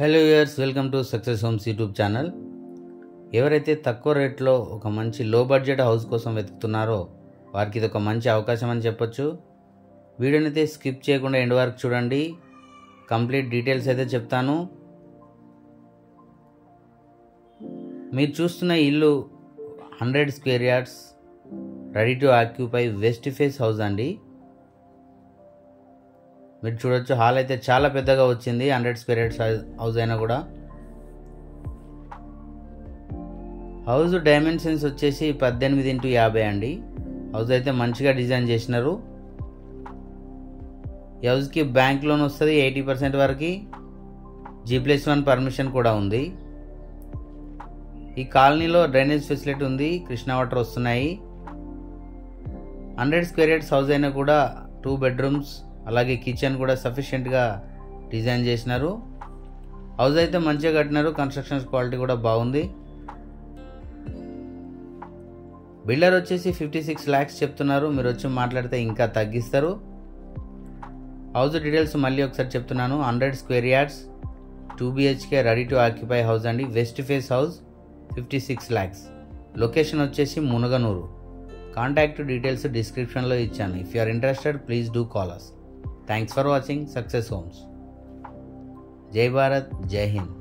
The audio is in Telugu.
Hello viewers, welcome to success homes YouTube channel. ఎవరైతే తక్కువ రేట్లో ఒక మంచి లో బడ్జెట్ హౌస్ కోసం వెతుకుతున్నారో వారికి ఇది ఒక మంచి అవకాశం అని చెప్పొచ్చు. వీడియోని అయితే స్కిప్ చేయకుండా ఎండ్ వరకు చూడండి. కంప్లీట్ డీటెయిల్స్ అయితే చెప్తాను. మీరు చూస్తున్న ఇల్లు 100 square yards ready to occupy west face house అండి. మీరు చూడొచ్చు, హాల్ అయితే చాలా పెద్దగా వచ్చింది. 100 స్క్వేర్ యార్డ్స్ హౌస్ అయినా కూడా. హౌస్ డైమెన్షన్స్ వచ్చేసి 18x50 అండి. హౌస్ అయితే మంచిగా డిజైన్ చేసినారు. ఈ హౌస్కి బ్యాంక్ లోన్ వస్తుంది 80% వరకు. G+1 పర్మిషన్ కూడా ఉంది. ఈ కాలనీలో డ్రైనేజ్ ఫెసిలిటీ ఉంది, కృష్ణా వాటర్ వస్తున్నాయి. 100 స్క్వేర్ యార్డ్స్ హౌస్ అయినా కూడా 2 బెడ్రూమ్స్ అలాగే కిచెన్ కూడా సఫిషియెంట్గా డిజైన్ చేసినారు. హౌస్ అయితే మంచిగా కట్టినారు. కన్స్ట్రక్షన్ క్వాలిటీ కూడా బాగుంది. బిల్డర్ వచ్చేసి 56 lakhs చెప్తున్నారు. మీరు వచ్చి మాట్లాడితే ఇంకా తగ్గిస్తారు. హౌస్ డీటెయిల్స్ మళ్ళీ ఒకసారి చెప్తున్నాను. 100 square yards 2 BHK ready to occupy house అండి. West face house, 56 lakhs. Location వచ్చేసి మునగనూరు. కాంటాక్ట్ డీటెయిల్స్ డిస్క్రిప్షన్లో ఇచ్చాను. If you are interested please do call us. Thanks for watching Success Homes. Jai Bharat, Jai Hind.